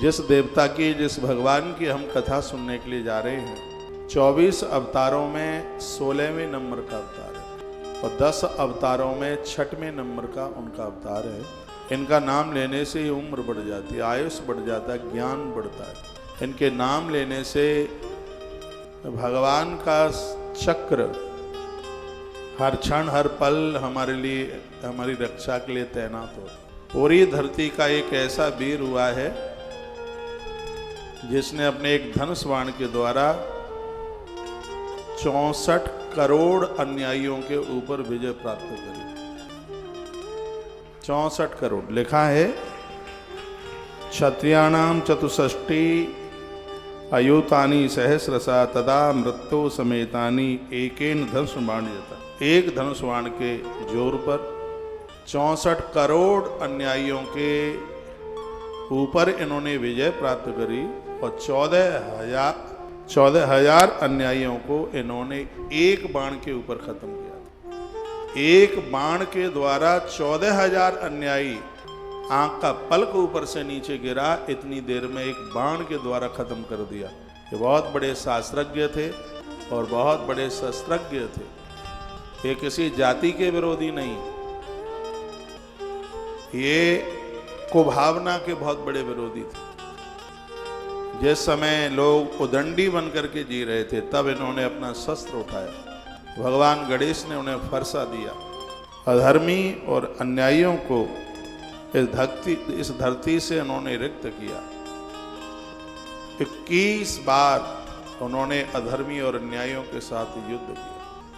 जिस देवता की, जिस भगवान की हम कथा सुनने के लिए जा रहे हैं, 24 अवतारों में 16वें नंबर का अवतार है और 10 अवतारों में 6वें नंबर का उनका अवतार है। इनका नाम लेने से उम्र बढ़ जाती है, आयुष बढ़ जाता है, ज्ञान बढ़ता है। इनके नाम लेने से भगवान का चक्र हर क्षण हर पल हमारे लिए, हमारी रक्षा के लिए तैनात हो। पूरी धरती का एक ऐसा वीर हुआ है जिसने अपने एक धनुष बाण के द्वारा 64 करोड़ अन्यायियों के ऊपर विजय प्राप्त करी। 64 करोड़ लिखा है। क्षत्रियाणाम चतुष्टि अयुतानि सहस्रसा तदा मृत्यु समेतानि एकेन धनुष बाण जाता। एक धनुष बाण के जोर पर 64 करोड़ अन्यायियों के ऊपर इन्होंने विजय प्राप्त करी और 14,000 अन्यायियों को इन्होंने एक बाण के ऊपर खत्म किया। एक बाण के द्वारा 14,000 अन्यायी, आंख का पलक ऊपर से नीचे गिरा, इतनी देर में एक बाण के द्वारा खत्म कर दिया। ये बहुत बड़े शास्त्रज्ञ थे और बहुत बड़े शस्त्रज्ञ थे। ये किसी जाति के विरोधी नहीं, ये कुभावना के बहुत बड़े विरोधी थे। जिस समय लोग उदंडी बन करके जी रहे थे, तब इन्होंने अपना शस्त्र उठाया। भगवान गणेश ने उन्हें फरसा दिया। अधर्मी और अन्यायियों को इस धरती से उन्होंने रिक्त किया। 21 बार उन्होंने अधर्मी और अन्यायियों के साथ युद्ध किया।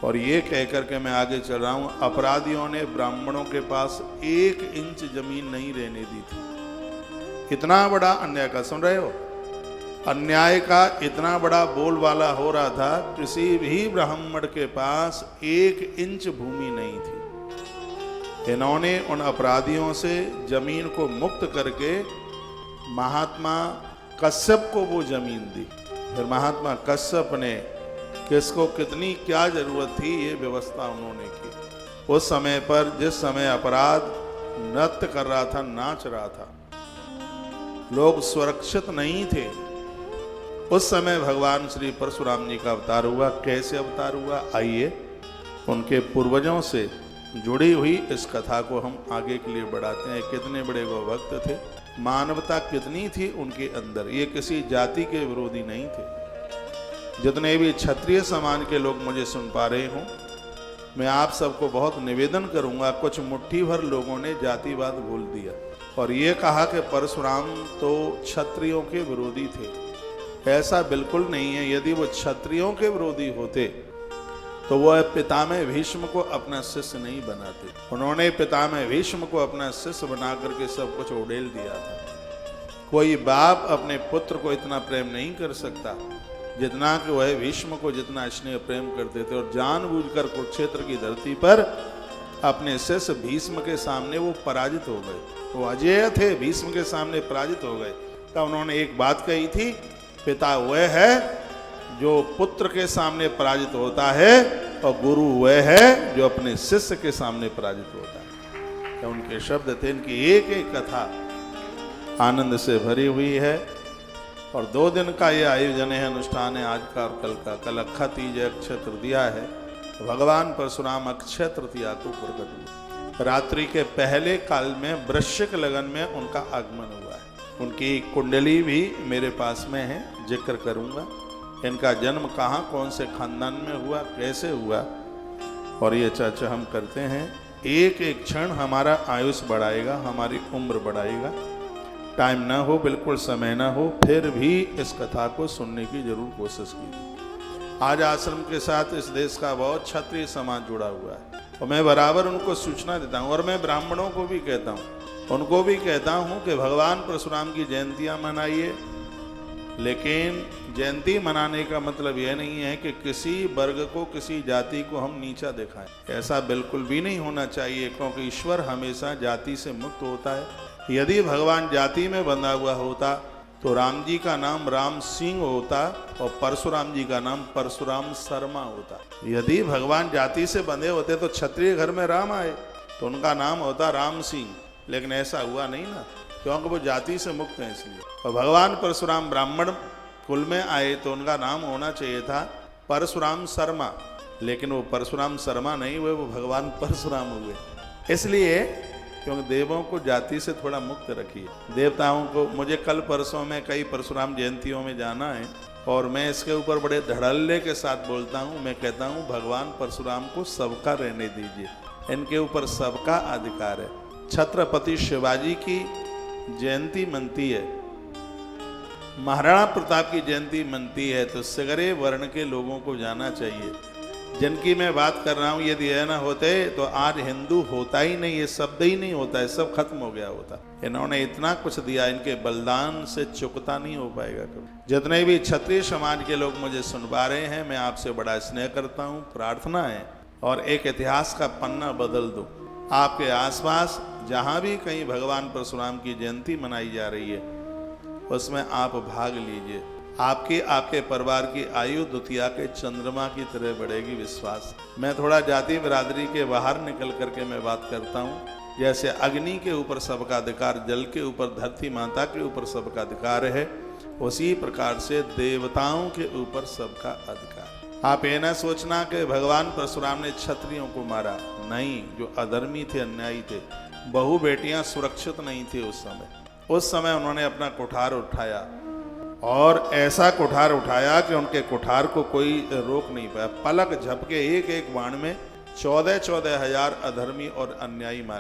और ये कहकर के मैं आगे चल रहा हूं, अपराधियों ने ब्राह्मणों के पास 1 इंच जमीन नहीं रहने दी थी। इतना बड़ा अन्याय का, सुन रहे हो, अन्याय का इतना बड़ा बोलबाला हो रहा था, किसी भी ब्राह्मण के पास 1 इंच भूमि नहीं थी। इन्होंने उन अपराधियों से जमीन को मुक्त करके महात्मा कश्यप को वो जमीन दी। फिर महात्मा कश्यप ने किसको कितनी क्या जरूरत थी, ये व्यवस्था उन्होंने की। उस समय पर, जिस समय अपराध नृत्य कर रहा था, नाच रहा था, लोग सुरक्षित नहीं थे, उस समय भगवान श्री परशुराम जी का अवतार हुआ। कैसे अवतार हुआ, आइए उनके पूर्वजों से जुड़ी हुई इस कथा को हम आगे के लिए बढ़ाते हैं। कितने बड़े वो भक्त थे, मानवता कितनी थी उनके अंदर। ये किसी जाति के विरोधी नहीं थे। जितने भी क्षत्रिय समाज के लोग मुझे सुन पा रहे हों, मैं आप सबको बहुत निवेदन करूंगा, कुछ मुट्ठी भर लोगों ने जातिवाद भूल दिया और ये कहा कि परशुराम तो क्षत्रियों के विरोधी थे। ऐसा बिल्कुल नहीं है। यदि वो क्षत्रियों के विरोधी होते तो वह पितामह भीष्म को अपना शिष्य नहीं बनाते। उन्होंने पितामह भीष्म को अपना शिष्य बना करके सब कुछ उड़ेल दिया था। कोई बाप अपने पुत्र को इतना प्रेम नहीं कर सकता जितना कि वह भीष्म को जितना स्नेह प्रेम करते थे। और जानबूझकर कुरुक्षेत्र की धरती पर अपने शिष्य भीष्म के सामने वो पराजित हो गए। वो अजेय थे, भीष्म के सामने पराजित हो गए। तब उन्होंने एक बात कही थी, पिता वह है जो पुत्र के सामने पराजित होता है और गुरु वह है जो अपने शिष्य के सामने पराजित होता है। तो उनके शब्द थे। इनकी एक एक कथा आनंद से भरी हुई है और 2 दिन का ये आयोजन है, अनुष्ठान है, आज का और कल का। कल अक्षय तीज है, अक्षय तृतीया है। भगवान परशुराम अक्षय तृतीया को प्रकट हुए। रात्रि के पहले काल में वृश्चिक लगन में उनका आगमन हुआ है। उनकी कुंडली भी मेरे पास में है, जिक्र करूंगा। इनका जन्म कहाँ, कौन से खानदान में हुआ, कैसे हुआ, और ये चर्चा हम करते हैं। एक एक क्षण हमारा आयुष बढ़ाएगा, हमारी उम्र बढ़ाएगा। टाइम ना हो, बिल्कुल समय ना हो, फिर भी इस कथा को सुनने की जरूर कोशिश कीजिए। आज आश्रम के साथ इस देश का बहुत क्षत्रिय समाज जुड़ा हुआ है और मैं बराबर उनको सूचना देता हूँ। और मैं ब्राह्मणों को भी कहता हूँ, उनको भी कहता हूँ कि भगवान परशुराम की जयंतियाँ मनाइए, लेकिन जयंती मनाने का मतलब यह नहीं है कि किसी वर्ग को, किसी जाति को हम नीचा दिखाएं। ऐसा बिल्कुल भी नहीं होना चाहिए, क्योंकि ईश्वर हमेशा जाति से मुक्त होता है। यदि भगवान जाति में बंधा हुआ होता तो राम जी का नाम राम सिंह होता और परशुराम जी का नाम परशुराम शर्मा होता। यदि भगवान जाति से बंधे होते तो क्षत्रिय घर में राम आए तो उनका नाम होता राम सिंह, लेकिन ऐसा हुआ नहीं ना। क्योंकि वो जाति से मुक्त हैं इसलिए। और भगवान परशुराम ब्राह्मण कुल में आए तो उनका नाम होना चाहिए था परशुराम शर्मा, लेकिन वो परशुराम शर्मा नहीं हुए, वो भगवान परशुराम हुए। इसलिए क्योंकि देवों को जाति से थोड़ा मुक्त रखिए। देवताओं को, मुझे कल परसों में कई परशुराम जयंतियों में जाना है और मैं इसके ऊपर बड़े धड़ल्ले के साथ बोलता हूँ। मैं कहता हूँ भगवान परशुराम को सबका रहने दीजिए, इनके ऊपर सबका अधिकार है। छत्रपति शिवाजी की जयंती मनती है, महाराणा प्रताप की जयंती मनती है, तो सगरे वर्ण के लोगों को जाना चाहिए। जिनकी मैं बात कर रहा हूँ, यदि यह ना होते तो आज हिंदू होता ही नहीं, ये शब्द ही नहीं होता है, सब खत्म हो गया होता। इन्होंने इतना कुछ दिया, इनके बलिदान से चुकता नहीं हो पाएगा कभी। जितने भी क्षत्रिय समाज के लोग मुझे सुनवा रहे हैं, मैं आपसे बड़ा स्नेह करता हूँ, प्रार्थना है और एक इतिहास का पन्ना बदल दो। आपके आसपास जहाँ भी कहीं भगवान परशुराम की जयंती मनाई जा रही है, उसमें आप भाग लीजिए। आपके परिवार की आयु द्वितीया के चंद्रमा की तरह बढ़ेगी, विश्वास। मैं थोड़ा जाति बिरादरी के बाहर निकल करके मैं बात करता हूँ। जैसे अग्नि के ऊपर सबका अधिकार, जल के ऊपर, धरती माता के ऊपर सबका अधिकार है, उसी प्रकार से देवताओं के ऊपर सबका अधिकार। आप ये न सोचना कि भगवान परशुराम ने क्षत्रियों को मारा, नहीं। जो अधर्मी थे, अन्यायी थे, बहु बेटियां सुरक्षित नहीं थी उस समय उन्होंने अपना कुठार उठाया और ऐसा कुठार उठाया कि उनके कुठार को कोई रोक नहीं पाया। पलक झपके एक एक बाण में 14,000 अधर्मी और अन्यायी मारे।